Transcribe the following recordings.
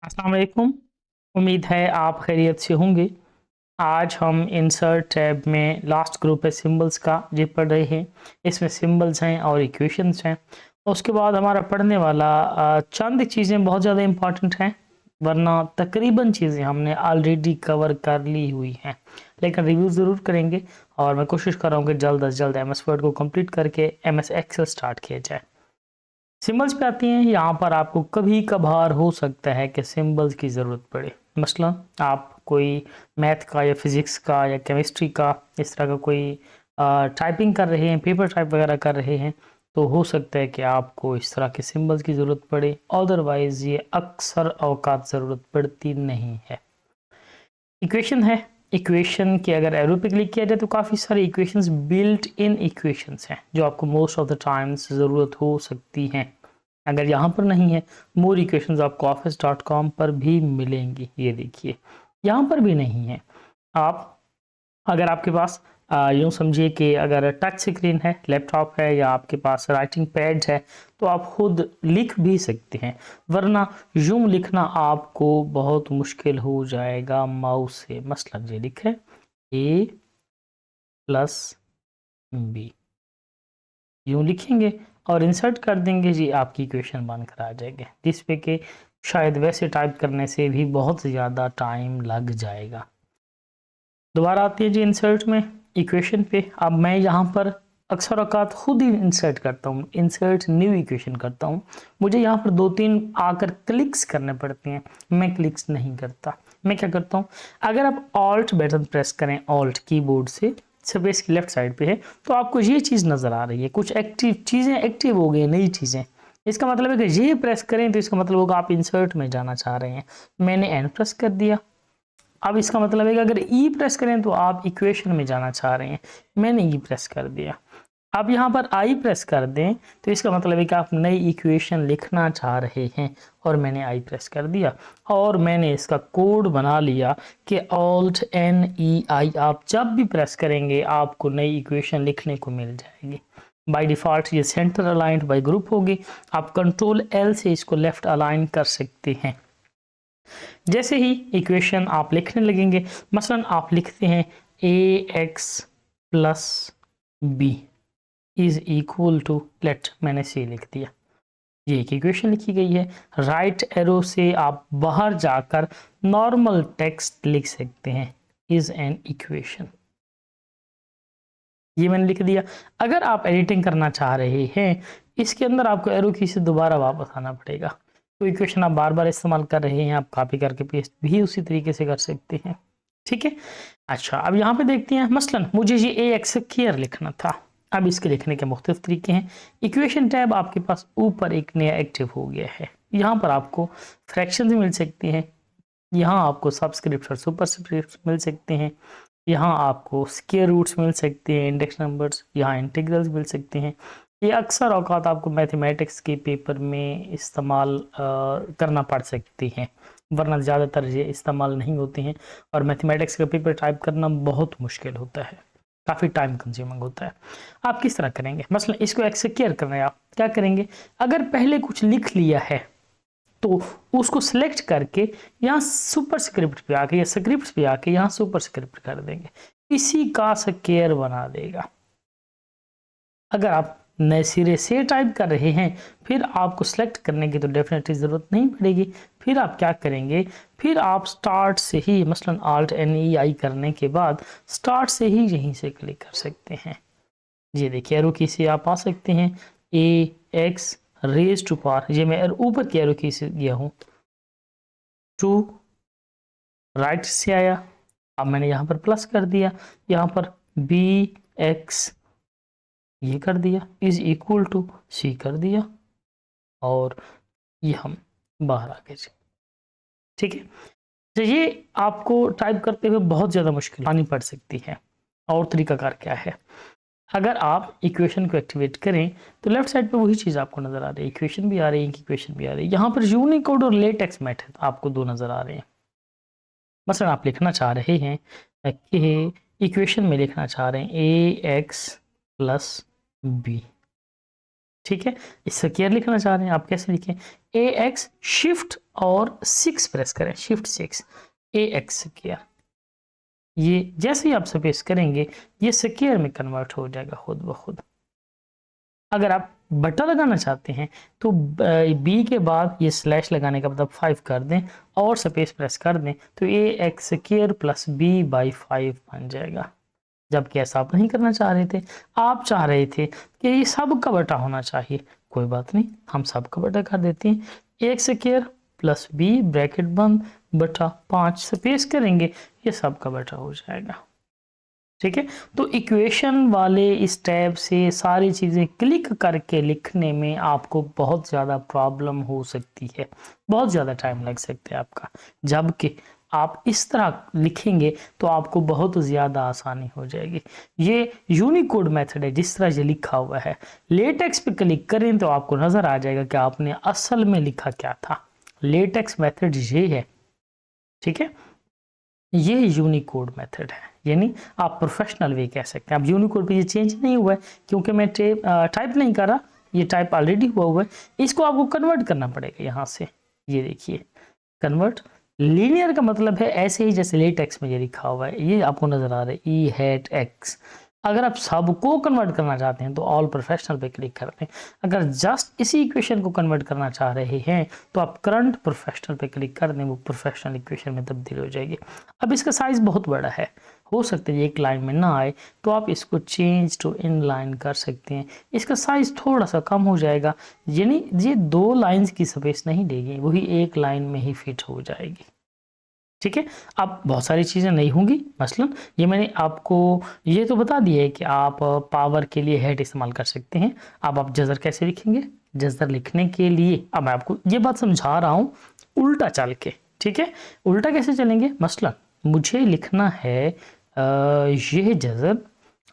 अस्सलाम वालेकुम। उम्मीद है आप खैरियत से होंगे। आज हम इंसर्ट टैब में लास्ट ग्रुप है सिंबल्स का ये पढ़ रहे हैं। इसमें सिंबल्स हैं और इक्वेशंस हैं। उसके बाद हमारा पढ़ने वाला चंद चीज़ें बहुत ज़्यादा इम्पॉर्टेंट हैं, वरना तकरीबन चीज़ें हमने ऑलरेडी कवर कर ली हुई हैं, लेकिन रिव्यू ज़रूर करेंगे। और मैं कोशिश कर रहा हूँ कि जल्द अज जल्द MS वर्ड को कंप्लीट करके MS एक्सेल स्टार्ट किया जाए। सिंबल्स पे आती हैं। यहाँ पर आपको कभी कभार हो सकता है कि सिंबल्स की ज़रूरत पड़े। मसलन आप कोई मैथ का या फिज़िक्स का या केमिस्ट्री का इस तरह का कोई टाइपिंग कर रहे हैं, पेपर टाइप वगैरह कर रहे हैं, तो हो सकता है कि आपको इस तरह के सिंबल्स की ज़रूरत पड़े। अदरवाइज़ ये अक्सर औकात ज़रूरत पड़ती नहीं है। इक्वेशन है। इक्वेशन के अगर एरो पे क्लिक किया जाए तो काफ़ी सारे इक्वेशंस बिल्ट इन इक्वेशंस हैं जो आपको मोस्ट ऑफ द टाइम्स ज़रूरत हो सकती हैं। अगर यहाँ पर नहीं है, मोर इक्वेशंस आपको office.com पर भी मिलेंगी। ये देखिए यहाँ पर भी नहीं है। आप अगर आपके पास यूँ समझिए कि अगर टच स्क्रीन है, लैपटॉप है या आपके पास राइटिंग पैड है, तो आप खुद लिख भी सकते हैं, वरना यूँ लिखना आपको बहुत मुश्किल हो जाएगा माउस से। मसलन ये लिखे a प्लस बी, यूँ लिखेंगे और इंसर्ट कर देंगे जी, आपकी इक्वेशन बनकर आ जाएगी, जिस पे कि शायद वैसे टाइप करने से भी बहुत ज़्यादा टाइम लग जाएगा। दोबारा आती है जी इंसर्ट में, इक्वेशन पे। अब मैं यहाँ पर अक्सर औकात खुद ही इंसर्ट करता हूँ, इंसर्ट न्यू इक्वेशन करता हूँ। मुझे यहाँ पर 2-3 आकर क्लिक्स करने पड़ते हैं, मैं क्लिक्स नहीं करता। मैं क्या करता हूँ, अगर आप ऑल्ट बटन प्रेस करें, ऑल्ट कीबोर्ड से स्पेस की लेफ्ट साइड पे है, तो आपको ये चीज़ नज़र आ रही है, कुछ एक्टिव चीज़ें एक्टिव हो गई, नई चीज़ें। इसका मतलब है कि ये प्रेस करें तो इसका मतलब होगा आप इंसर्ट में जाना चाह रहे हैं। मैंने एन प्रेस कर दिया। अब इसका मतलब है कि अगर ई प्रेस करें तो आप इक्वेशन में जाना चाह रहे हैं। मैंने ई प्रेस कर दिया। अब यहाँ पर आई प्रेस कर दें तो इसका मतलब है कि आप नई इक्वेशन लिखना चाह रहे हैं, और मैंने आई प्रेस कर दिया और मैंने इसका कोड बना लिया कि ऑल्ट NEI आप जब भी प्रेस करेंगे आपको नई इक्वेशन लिखने को मिल जाएगी। बाय डिफ़ॉल्ट ये सेंटर अलाइंड बाय ग्रुप होगी। आप कंट्रोल L से इसको लेफ्ट अलाइन कर सकते हैं। जैसे ही इक्वेशन आप लिखने लगेंगे, मसलन आप लिखते हैं AX plus b is equal to, let मैंने C लिख दिया, ये एक इक्वेशन लिखी गई है। राइट एरो से आप बाहर जाकर नॉर्मल टेक्स्ट लिख सकते हैं, इज एन इक्वेशन, ये मैंने लिख दिया। अगर आप एडिटिंग करना चाह रहे हैं, इसके अंदर आपको एरो की से दोबारा वापस आना पड़ेगा। तो इक्वेशन आप बार बार इस्तेमाल कर रहे हैं, आप कॉपी करके पेस्ट भी उसी तरीके से कर सकते हैं। ठीक है। अच्छा, अब यहाँ पे देखते हैं, मसलन मुझे ये AX केयर लिखना था। अब इसके लिखने के मुख्तलिफ तरीके हैं। इक्वेशन टैब आपके पास ऊपर एक नया एक्टिव हो गया है। यहाँ पर आपको फ्रैक्शन मिल सकते हैं, यहाँ आपको सब्सक्रिप्ट और सुपरस्क्रिप्ट मिल सकते हैं, यहाँ आपको स्क्वायर रूट्स मिल सकते हैं, इंडेक्स नंबर्स, यहाँ इंटीग्रल्स मिल सकते हैं। ये अक्सर औकात आपको मैथमेटिक्स के पेपर में इस्तेमाल करना पड़ सकती हैं, वरना ज़्यादातर ये इस्तेमाल नहीं होते हैं। और मैथमेटिक्स का पेपर टाइप करना बहुत मुश्किल होता है, काफ़ी टाइम कंज्यूमिंग होता है। आप किस तरह करेंगे, मसलन इसको एक्सक्यूट करना है, आप क्या करेंगे, अगर पहले कुछ लिख लिया है तो उसको सिलेक्ट करके यहाँ सुपर स्क्रिप्ट पे आके या स्क्रिप्ट पे आके यहाँ सुपर स्क्रिप्ट कर देंगे, इसी का स्क्वायर बना देगा। अगर आप नए सिरे से टाइप कर रहे हैं, फिर आपको सिलेक्ट करने की तो डेफिनेटली ज़रूरत नहीं पड़ेगी। फिर आप क्या करेंगे, फिर आप स्टार्ट से ही, मसलन ऑल्ट NEI करने के बाद स्टार्ट से ही यहीं से क्लिक कर सकते हैं। ये देखिए एरो की से आप आ सकते हैं, AX रेज टू पावर, ये मैं ऊपर की एरो की से गया हूँ, टू राइट से आया। अब मैंने यहाँ पर प्लस कर दिया, यहाँ पर BX ये कर दिया, इज इक्वल टू C कर दिया, और ये हम बाहर आ गए। ठीक है। तो ये आपको टाइप करते हुए बहुत ज़्यादा मुश्किल आनी पड़ सकती है। और तरीकाकार क्या है, अगर आप इक्वेशन को एक्टिवेट करें तो लेफ्ट साइड पे वही चीज़ आपको नज़र आ रही है, इक्वेशन भी आ रही है, इक्वेशन भी आ रही है। यहाँ पर यूनिकोड और लेटेक्स मेथड आपको दो नज़र आ रहे हैं। मसलन आप लिखना चाह रहे हैं कि इक्वेशन में लिखना चाह रहे हैं AX प्लस बी, ठीक है। इससे केयर लिखना चाह रहे हैं, आप कैसे लिखें, AX शिफ्ट और 6 प्रेस करें, शिफ्ट 6 AX स्क्वायर। ये जैसे ही आप स्पेस करेंगे ये स्क्वायर में कन्वर्ट हो जाएगा खुद ब खुद। अगर आप बटा लगाना चाहते हैं तो बी के बाद ये स्लैश लगाने का मतलब 5 कर दें और स्पेस प्रेस कर दें तो AX square plus B by 5 बन जाएगा। जबकि ऐसा आप नहीं करना चाह रहे थे, आप चाह रहे थे कि ये सब का बटा होना चाहिए। कोई बात नहीं, हम सब का बटा कर देते हैं। AX square plus B bracket बंद बटा 5 स्पेस करेंगे, ये सब का बटा हो जाएगा। ठीक है, तो इक्वेशन वाले इस टैब से सारी चीज़ें क्लिक करके लिखने में आपको बहुत ज़्यादा प्रॉब्लम हो सकती है, बहुत ज़्यादा टाइम लग सकता है आपका। जबकि आप इस तरह लिखेंगे तो आपको बहुत ज़्यादा आसानी हो जाएगी। ये यूनिकोड मेथड है जिस तरह ये लिखा हुआ है। लेटेक्स पे क्लिक करें तो आपको नज़र आ जाएगा कि आपने असल में लिखा क्या था। लेटेक्स मेथड ये है, ठीक है, ये यूनिकोड मेथड है, यानी आप प्रोफेशनल वे कह सकते हैं। अब यूनिकोड पे ये चेंज नहीं हुआ है क्योंकि मैं टाइप नहीं कर रहा, ये टाइप ऑलरेडी हुआ है। इसको आपको कन्वर्ट करना पड़ेगा यहाँ से। ये देखिए कन्वर्ट लीनियर का मतलब है ऐसे ही जैसे लेटेक्स में ये लिखा हुआ है, ये आपको नजर आ रहा है ई हैट एक्स। अगर आप सबको कन्वर्ट करना चाहते हैं तो ऑल प्रोफेशनल पे क्लिक कर दें। अगर जस्ट इसी इक्वेशन को कन्वर्ट करना चाह रहे हैं तो आप करंट प्रोफेशनल पे क्लिक कर दें, वो प्रोफेशनल इक्वेशन में तब्दील हो जाएगी। अब इसका साइज बहुत बड़ा है, हो सकता है एक लाइन में ना आए तो आप इसको चेंज टू इन लाइन कर सकते हैं। इसका साइज थोड़ा सा कम हो जाएगा, यानी ये 2 लाइंस की स्पेस नहीं देगी, वही एक लाइन में ही फिट हो जाएगी। ठीक है, अब बहुत सारी चीज़ें नहीं होंगी, मसलन ये मैंने आपको ये तो बता दिया है कि आप पावर के लिए हेड इस्तेमाल कर सकते हैं। अब आप जज़र कैसे लिखेंगे, जज़र लिखने के लिए अब मैं आपको ये बात समझा रहा हूँ उल्टा चल के। ठीक है, उल्टा कैसे चलेंगे, मसलन मुझे लिखना है ये जज़र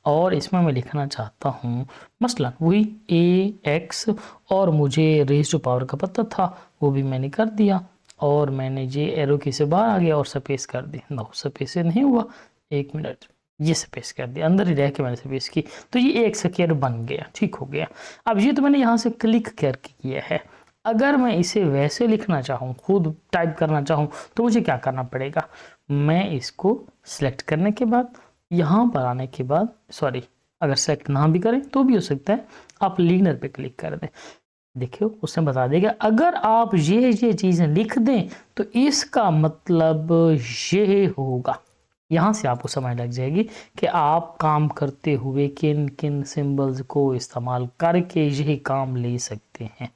और इसमें मैं लिखना चाहता हूँ मसलन वही AX और मुझे रेज़ टू पावर का पता था वो भी मैंने कर दिया और मैंने ये एरो की से बाहर आ गया और स्पेस कर दी। नो स्पेस नहीं हुआ, 1 मिनट, ये स्पेस कर दिया, अंदर ही रह के मैंने स्पेस की तो ये एक स्क्वायर बन गया। ठीक हो गया। अब ये तो मैंने यहाँ से क्लिक करके किया है। अगर मैं इसे वैसे लिखना चाहूँ, खुद टाइप करना चाहूँ तो मुझे क्या करना पड़ेगा, मैं इसको सिलेक्ट करने के बाद यहाँ पर आने के बाद, सॉरी अगर सेलेक्ट ना भी करें तो भी हो सकता है, आप लीनर पे क्लिक कर दें। देखियो उसने बता देगा अगर आप ये चीज़ें लिख दें तो इसका मतलब ये होगा। यहाँ से आपको समझ लग जाएगी कि आप काम करते हुए किन किन सिंबल्स को इस्तेमाल करके यही काम ले सकते हैं।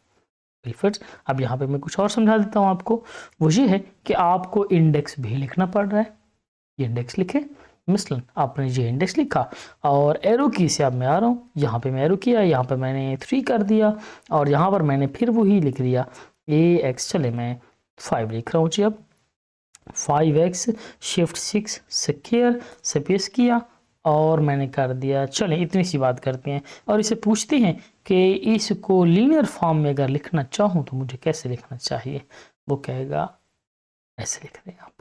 अब यहाँ पे मैं कुछ और समझा देता हूँ आपको। वो ये है कि आपको इंडेक्स भी लिखना पड़ रहा है। ये इंडेक्स लिखे, मिसलन आपने ये इंडेक्स लिखा और एरो की से अब मैं आ रहा हूँ, यहाँ पे मैं एरो किया, यहाँ पे मैंने 3 कर दिया और यहाँ पर मैंने फिर वही लिख दिया AX। चले मैं 5 लिख रहा हूँ जी। अब 5X शिफ्ट 6 स्क्वायर स्पेस किया और मैंने कर दिया। चले इतनी सी बात करते हैं और इसे पूछते हैं कि इसको लीनियर फॉर्म में अगर लिखना चाहूँ तो मुझे कैसे लिखना चाहिए। वो कहेगा ऐसे लिख दें आप।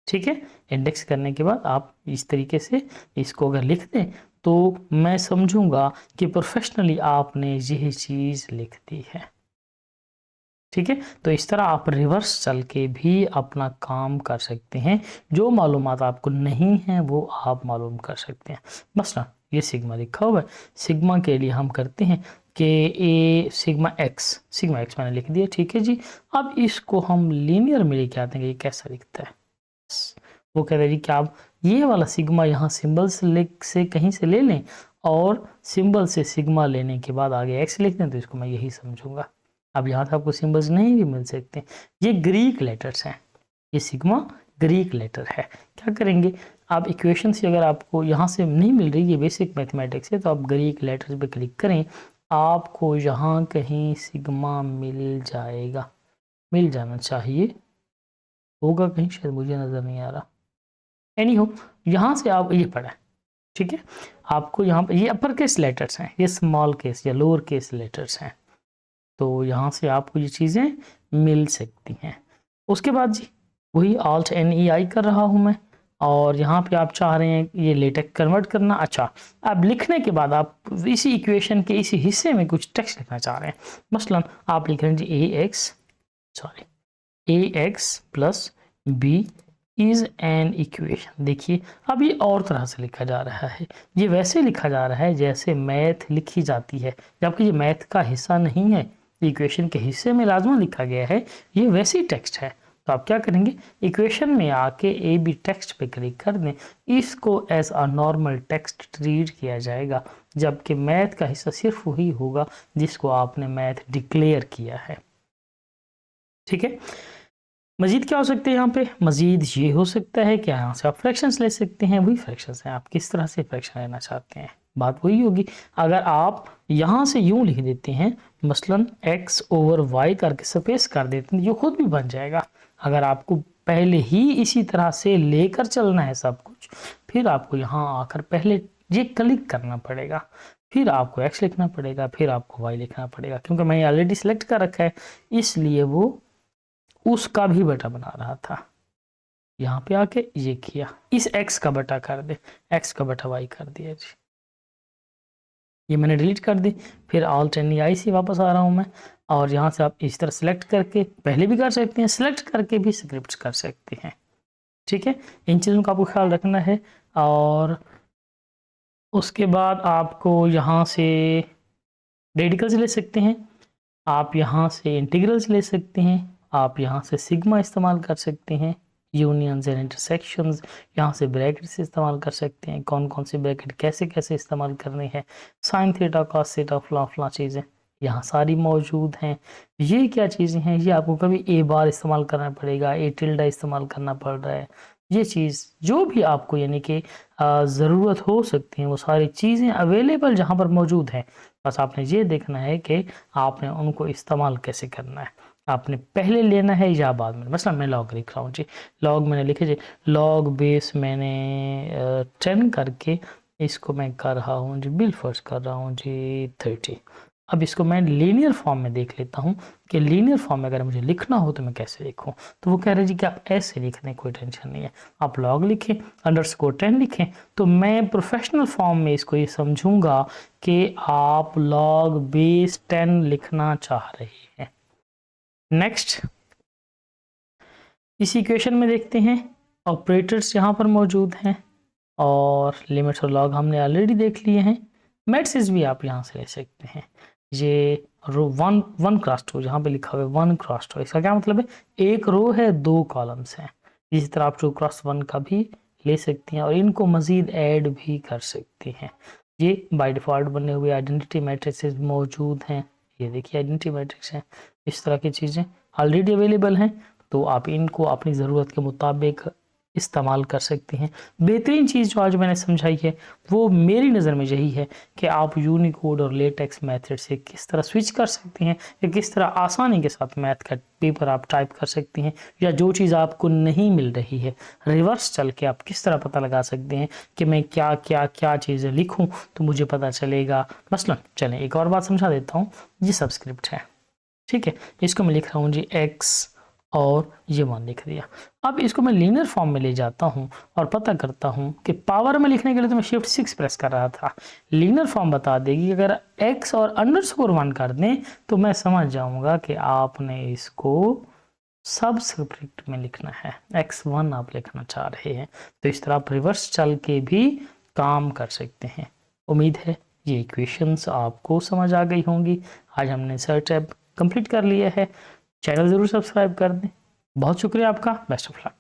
ठीक है, इंडेक्स करने के बाद आप इस तरीके से इसको अगर लिख दें तो मैं समझूंगा कि प्रोफेशनली आपने यही चीज़ लिख दी है। ठीक है, तो इस तरह आप रिवर्स चल के भी अपना काम कर सकते हैं। जो मालूमात आपको नहीं है वो आप मालूम कर सकते हैं। मसलन ये सिग्मा लिखा हुआ है, सिग्मा के लिए हम करते हैं कि सिग्मा एक्स मैंने लिख दिया। ठीक है जी, अब इसको हम लीनियर में लेके आते हैं कि ये कैसा लिखता है। वो कह रहे जी कि आप ये वाला सिग्मा यहाँ सिंबल से कहीं से ले लें और सिंबल से सिग्मा लेने के बाद आगे एक्स लिख दें तो इसको मैं यही समझूंगा। अब यहाँ से आपको सिंबल्स नहीं भी मिल सकते, ये ग्रीक लेटर्स हैं, ये सिग्मा ग्रीक लेटर है। क्या करेंगे आप इक्वेशन से अगर आपको यहाँ से नहीं मिल रही, ये बेसिक मैथमेटिक्स है, तो आप ग्रीक लेटर्स पे क्लिक करें, आपको यहाँ कहीं सिग्मा मिल जाएगा, मिल जाना चाहिए, होगा कहीं, शायद मुझे नज़र नहीं आ रहा। एनी हो, यहाँ से आप ये पढ़ें। ठीक है, आपको यहाँ पर ये अपर केस लेटर्स हैं, ये स्मॉल केस या लोअर केस लेटर्स हैं, तो यहाँ से आपको ये चीज़ें मिल सकती हैं। उसके बाद जी वही Alt NEI कर रहा हूँ मैं और यहाँ पे आप चाह रहे हैं ये लेटेक्स कन्वर्ट करना। अच्छा, अब लिखने के बाद आप इसी इक्वेशन के इसी हिस्से में कुछ टेक्स्ट लिखना चाह रहे हैं। मसलन आप लिख रहे हैं जी a x plus b is an equation. देखिए अब ये और तरह से लिखा जा रहा है, ये वैसे लिखा जा रहा है जैसे मैथ लिखी जाती है, जबकि ये मैथ का हिस्सा नहीं है, इक्वेशन के हिस्से में लाजमा लिखा गया है, ये वैसी टेक्स्ट है। तो आप क्या करेंगे, इक्वेशन में आके ए बी टेक्स्ट पे क्लिक कर दें, इसको as a normal text treat किया जाएगा, जबकि मैथ का हिस्सा सिर्फ वही होगा जिसको आपने मैथ डिक्लेयर किया है। ठीक है, मजीद क्या हो सकते हैं यहाँ पे, मजीद ये हो सकता है कि यहाँ से आप फ्रैक्शंस ले सकते हैं। वही फ्रैक्शंस हैं, आप किस तरह से फ्रैक्शन लेना चाहते हैं, बात वही होगी। अगर आप यहाँ से यूं लिख देते हैं मसलन x ओवर y करके स्पेस कर देते हैं, जो खुद भी बन जाएगा। अगर आपको पहले ही इसी तरह से लेकर चलना है सब कुछ, फिर आपको यहाँ आकर पहले ये क्लिक करना पड़ेगा, फिर आपको x लिखना पड़ेगा, फिर आपको y लिखना पड़ेगा। क्योंकि मैंने ऑलरेडी सिलेक्ट कर रखा है, इसलिए वो उसका भी बटा बना रहा था। यहाँ पे आके ये किया, इस x का बटा कर दे, x का बटा y कर दिया जी, ये मैंने डिलीट कर दी। फिर ऑल्ट एन आई से वापस आ रहा हूँ मैं, और यहाँ से आप इस तरह सेलेक्ट करके पहले भी कर सकते हैं, सेलेक्ट करके भी स्क्रिप्ट कर सकते हैं। ठीक है, इन चीज़ों का आपको ख्याल रखना है। और उसके बाद आपको यहाँ से रेडिकल्स ले सकते हैं, आप यहाँ से इंटीग्रल्स ले सकते हैं, आप यहाँ से सिग्मा इस्तेमाल कर सकते हैं, यूनियंस एंड इंटरसेक्शंस, यहाँ से ब्रैकेट्स इस्तेमाल कर सकते हैं, कौन कौन सी ब्रैकेट कैसे कैसे इस्तेमाल करनी है, साइन थीटा कॉस थीटा फला चीज़ें यहाँ सारी मौजूद हैं। ये क्या चीज़ें हैं, ये आपको कभी ए बार इस्तेमाल करना पड़ेगा, ए टिल्डा इस्तेमाल करना पड़ रहा है, ये चीज़ जो भी आपको यानी कि ज़रूरत हो सकती है, वो सारी चीज़ें अवेलेबल जहाँ पर मौजूद हैं। बस आपने ये देखना है कि आपने उनको इस्तेमाल कैसे करना है, आपने पहले लेना है या बाद में। मतलब मैं लॉग लिख रहा हूँ जी, लॉग मैंने लिखे जी, लॉग बेस मैंने 10 करके इसको मैं कर रहा हूँ जी, बिल फर्स्ट कर रहा हूँ जी 30। अब इसको मैं लीनियर फॉर्म में देख लेता हूँ कि लीनियर फॉर्म में अगर मुझे लिखना हो तो मैं कैसे लिखूँ। तो वो कह रहे जी कि आप ऐसे लिख दें, कोई टेंशन नहीं है, आप लॉग लिखें अंडरस्कोर 10 लिखें। तो मैं प्रोफेशनल फॉर्म में इसको ये समझूंगा कि आप लॉग बेस 10 लिखना चाह रहे हैं। नेक्स्ट, इस इक्वेशन में देखते हैं ऑपरेटर्स यहाँ पर मौजूद हैं, और लिमिट्स और लॉग हमने ऑलरेडी देख लिए हैं। मैट्रिसेस भी आप यहाँ से ले सकते हैं, ये रो 1 क्रॉस 2 जहाँ पे लिखा हुआ है 1 क्रॉस 2, इसका क्या मतलब है, एक रो है 2 कॉलम्स हैं। इसी तरह आप 2 क्रॉस 1 का भी ले सकते हैं, और इनको मज़ीद ऐड भी कर सकते हैं। ये बाय डिफ़ॉल्ट बने हुए आइडेंटिटी मैट्रिसेस मौजूद हैं, ये देखिए आइडेंटिटी मैट्रिक्स हैं, इस तरह की चीज़ें ऑलरेडी अवेलेबल हैं। तो आप इनको अपनी ज़रूरत के मुताबिक इस्तेमाल कर सकते हैं। बेहतरीन चीज़ जो आज मैंने समझाई है वो मेरी नज़र में यही है कि आप यूनिकोड और लेटेक्स मेथड से किस तरह स्विच कर सकते हैं, या किस तरह आसानी के साथ मैथ का पेपर आप टाइप कर सकते हैं, या जो चीज़ आपको नहीं मिल रही है रिवर्स चल के आप किस तरह पता लगा सकते हैं कि मैं क्या क्या क्या चीज़ें लिखूं तो मुझे पता चलेगा। मसलन चलें एक और बात समझा देता हूँ, ये सबस्क्रिप्ट है, ठीक है, इसको मैं लिख रहा हूँ जी x, और ये 1 लिख दिया। अब इसको मैं लीनियर फॉर्म में ले जाता हूँ और पता करता हूँ कि पावर में लिखने के लिए तो मैं शिफ्ट 6 प्रेस कर रहा था, लीनियर फॉर्म बता देगी अगर x और अंडरस्कोर 1 कर दें तो मैं समझ जाऊँगा कि आपने इसको सबस्क्रिप्ट में लिखना है, x1 आप लिखना चाह रहे हैं। तो इस तरह आप रिवर्स चल के भी काम कर सकते हैं। उम्मीद है ये इक्वेशंस आपको समझ आ गई होंगी। आज हमने सर्च टैब कंप्लीट कर लिया है, चैनल ज़रूर सब्सक्राइब कर दें। बहुत शुक्रिया आपका, बेस्ट ऑफ लक।